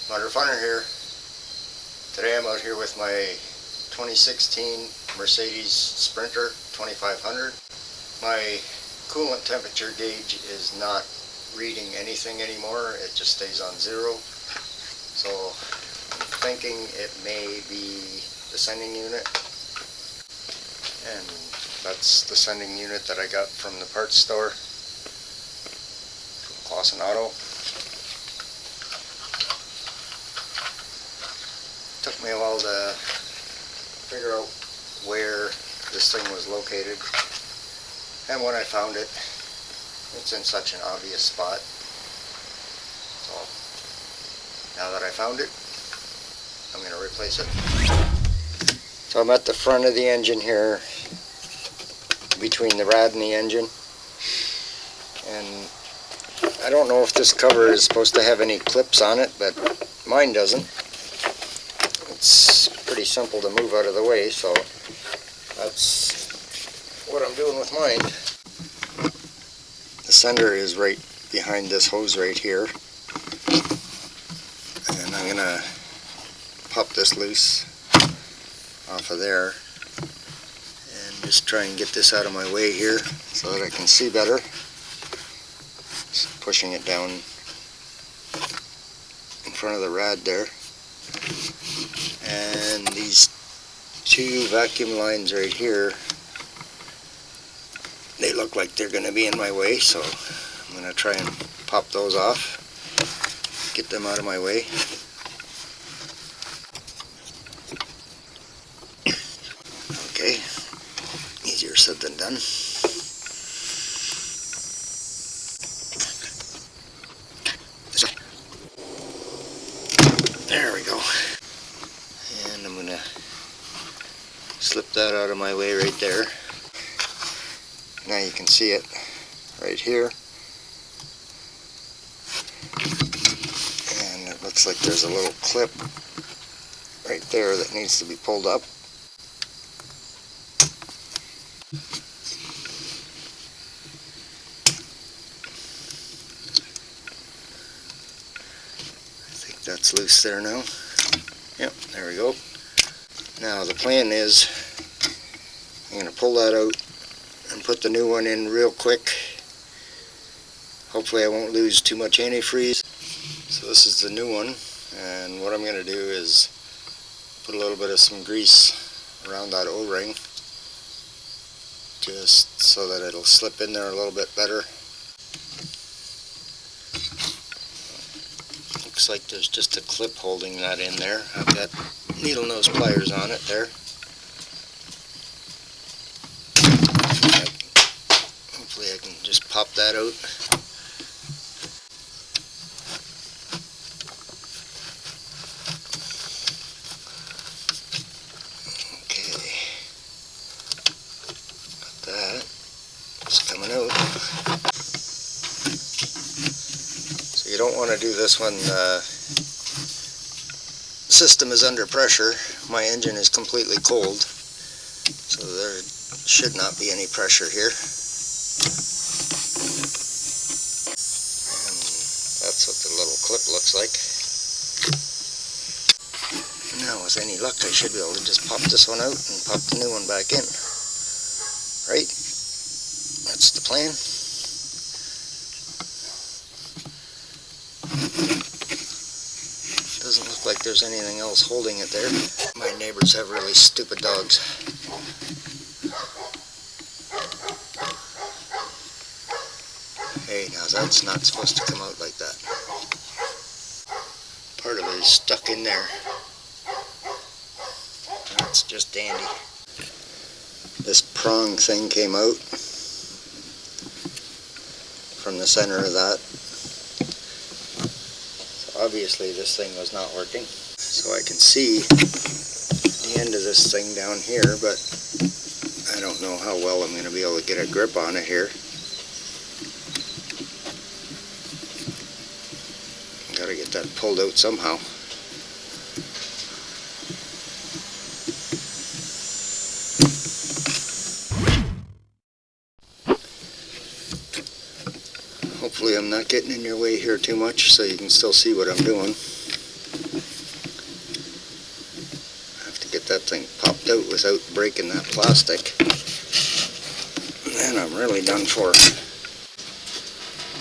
MudRFunR here. Today I'm out here with my 2016 Mercedes Sprinter 2500. My coolant temperature gauge is not reading anything anymore. It just stays on 0. So I'm thinking it may be the sending unit. And that's the sending unit that I got from the parts store from Coolant Auto. Took me a while to figure out where this thing was located, and when I found it, it's in such an obvious spot. So now that I found it, I'm going to replace it. So I'm at the front of the engine here, between the rad and the engine, and I don't know if this cover is supposed to have any clips on it, but mine doesn't. It's pretty simple to move out of the way, so that's what I'm doing with mine. The sender is right behind this hose right here, and I'm gonna pop this loose off of there and just try and get this out of my way here so that I can see better. Just pushing it down in front of the rad there. And these two vacuum lines right here, they look like they're going to be in my way, so I'm going to try and pop those off, get them out of my way. Okay, easier said than done. There we go. And I'm going to slip that out of my way right there. Now you can see it right here. And it looks like there's a little clip right there that needs to be pulled up. I think that's loose there now. Yep, there we go. Now the plan is I'm going to pull that out and put the new one in real quick. Hopefully I won't lose too much antifreeze. So this is the new one, and what I'm going to do is put a little bit of some grease around that O-ring just so that it'll slip in there a little bit better. Looks like there's just a clip holding that in there. I've got needle nose pliers on it there. Hopefully I can just pop that out. Okay, got that. It's coming out. So you don't want to do this when the system is under pressure. My engine is completely cold, so there should not be any pressure here. And that's what the little clip looks like. Now with any luck I should be able to just pop this one out and pop the new one back in. Right? That's the plan. Doesn't look like there's anything else holding it there. My neighbors have really stupid dogs. Hey, now that's not supposed to come out like that. Part of it is stuck in there. That's just dandy. This prong thing came out from the center of that. Obviously this thing was not working, so I can see the end of this thing down here, but I don't know how well I'm going to be able to get a grip on it here. Gotta get that pulled out somehow. Hopefully I'm not getting in your way here too much so you can still see what I'm doing. I have to get that thing popped out without breaking that plastic. And I'm really done for.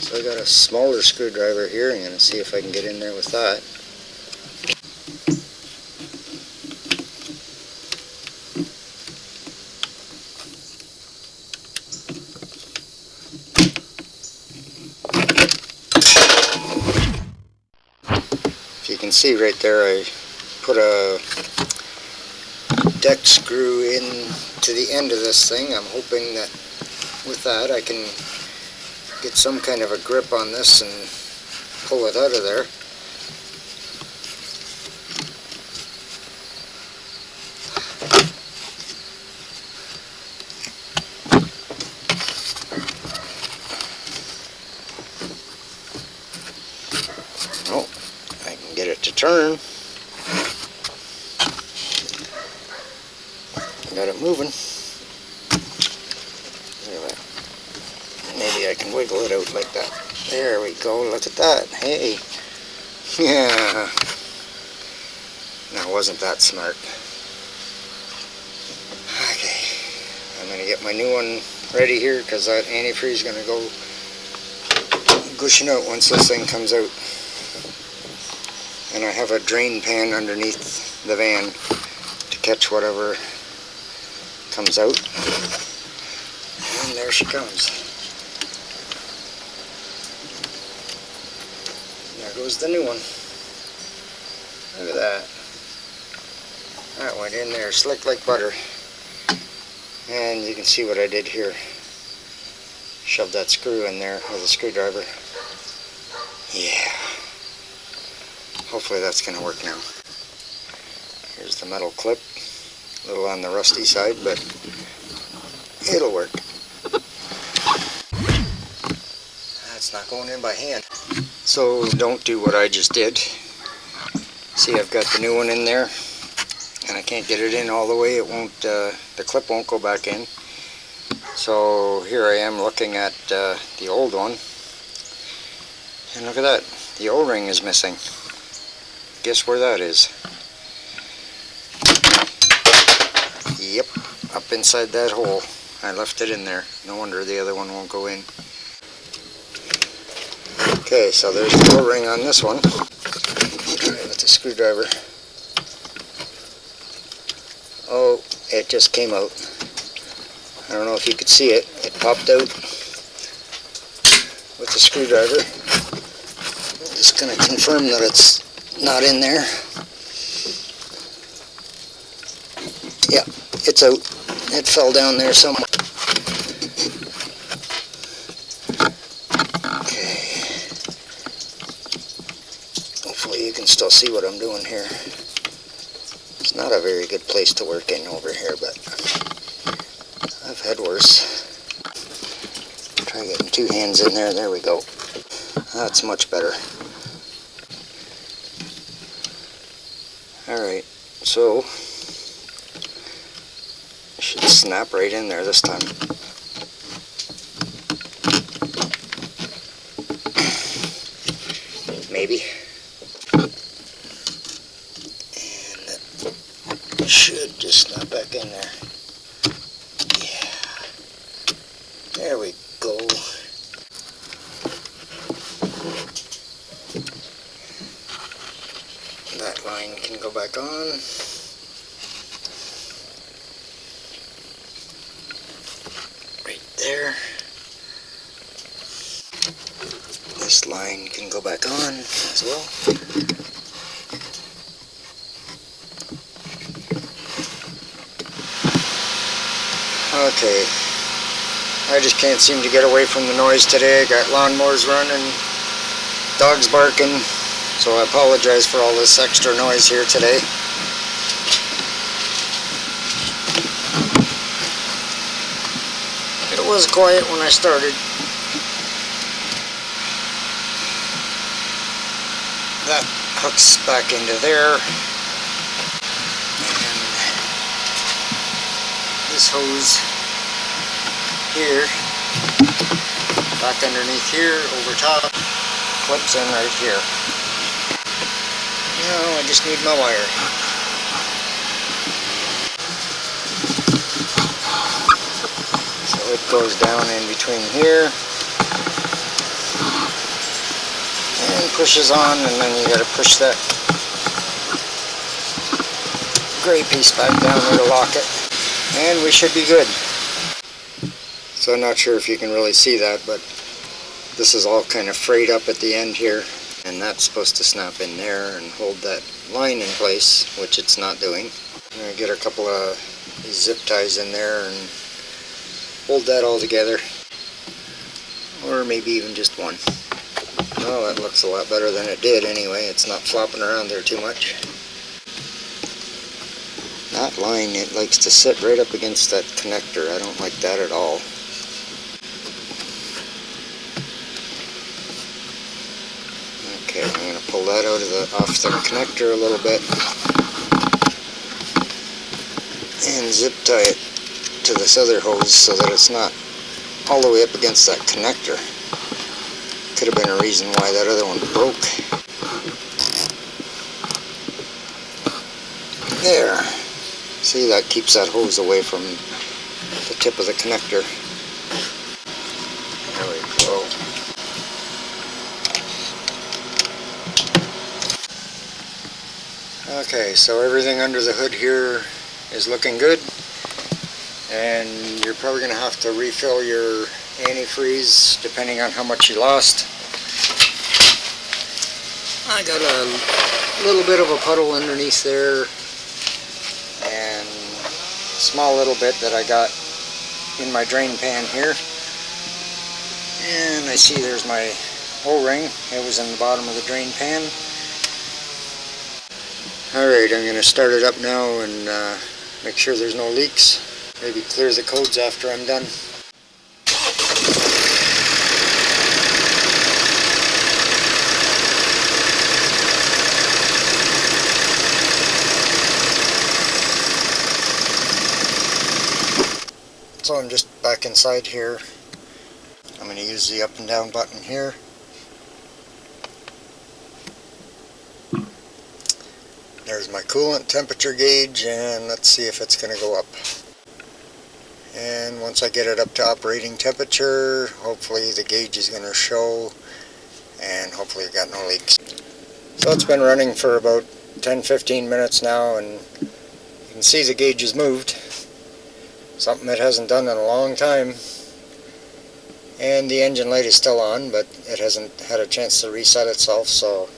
So I got a smaller screwdriver here. I'm going to see if I can get in there with that. If you can see right there, I put a deck screw in to the end of this thing. I'm hoping that with that I can get some kind of a grip on this and pull it out of there. Oh, I can get it to turn. Got it moving. Look at that. Maybe I can wiggle it out like that. There we go. Look at that. Hey. Yeah. That wasn't that smart. Okay. I'm going to get my new one ready here because that antifreeze is going to go gushing out once this thing comes out. And I have a drain pan underneath the van to catch whatever comes out. And there she comes. There goes the new one. Look at that. That went in there slick like butter. And you can see what I did here. Shoved that screw in there with a screwdriver. Yeah. Hopefully that's going to work now. Here's the metal clip. A little on the rusty side, but it'll work. That's not going in by hand. So don't do what I just did. See, I've got the new one in there, and I can't get it in all the way. It won't. The clip won't go back in. So here I am looking at the old one, and look at that. The O-ring is missing. Guess where that is? Yep, up inside that hole. I left it in there. No wonder the other one won't go in. Okay, so there's the O-ring on this one. Try it with the screwdriver. Oh, it just came out. I don't know if you could see it. It popped out with the screwdriver. I'm just going to confirm that it's not in there. Yeah, it's out. It fell down there somewhere. Okay. Hopefully you can still see what I'm doing here. It's not a very good place to work in over here, but I've had worse. Try getting two hands in there. There we go. That's much better. Alright, so it should snap right in there this time. Maybe. And it should just snap back in there. Yeah. There we go. That line can go back on. Right there. This line can go back on as well. Okay. I just can't seem to get away from the noise today. I got lawnmowers running, dogs barking. So I apologize for all this extra noise here today. It was quiet when I started. That hooks back into there. And this hose here, back underneath here, over top, clips in right here. just need my wire. So it goes down in between here and pushes on, and then you got to push that gray piece back down there to lock it, and we should be good. So I'm not sure if you can really see that, but this is all kind of frayed up at the end here, and that's supposed to snap in there and hold that line in place, which it's not doing. I'm going to get a couple of these zip ties in there and hold that all together, or maybe even just one. Well, that looks a lot better than it did anyway. It's not flopping around there too much. That line, it likes to sit right up against that connector. I don't like that at all. Okay, I'm going to pull that off the connector a little bit and zip tie it to this other hose so that it's not all the way up against that connector. Could have been a reason why that other one broke. There. See, that keeps that hose away from the tip of the connector. There we go. Okay, so everything under the hood here is looking good, and you're probably going to have to refill your antifreeze depending on how much you lost. I got a little bit of a puddle underneath there, and a small little bit that I got in my drain pan here, and I see there's my O-ring. It was in the bottom of the drain pan. Alright, I'm going to start it up now and make sure there's no leaks. Maybe clear the codes after I'm done. So I'm just back inside here. I'm going to use the up and down button here. There's my coolant temperature gauge, and let's see if it's going to go up. And once I get it up to operating temperature, hopefully the gauge is going to show, and hopefully I've got no leaks. So it's been running for about 10-15 minutes now, and you can see the gauge has moved. Something it hasn't done in a long time. And the engine light is still on, but it hasn't had a chance to reset itself, so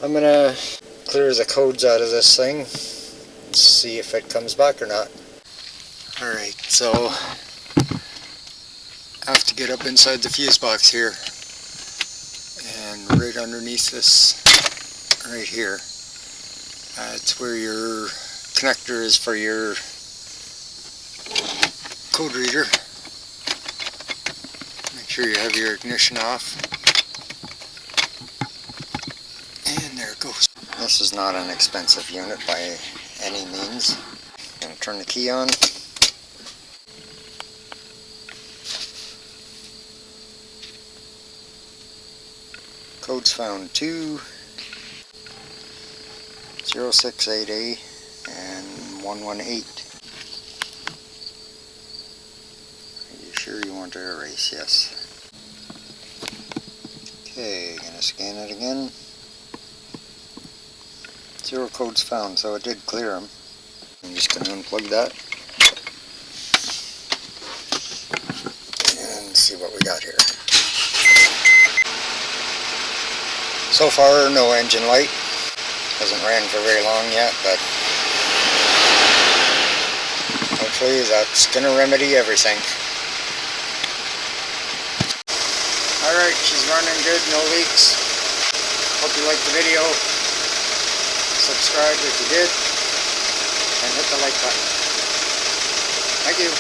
I'm going to clear the codes out of this thing and see if it comes back or not. Alright, so I have to get up inside the fuse box here, and right underneath this, right here, it's where your connector is for your code reader. Make sure you have your ignition off. And there it goes. This is not an expensive unit by any means. I'm going to turn the key on. Codes found 2-068A and 118. Are you sure you want to erase? Yes. Okay, going to scan it again. 0 codes found, so it did clear them. I'm just going to unplug that and see what we got here. So far, no engine light. Hasn't ran for very long yet, but hopefully that's going to remedy everything. Alright, she's running good, no leaks. Hope you liked the video. Subscribe if you did, and hit the like button. Thank you.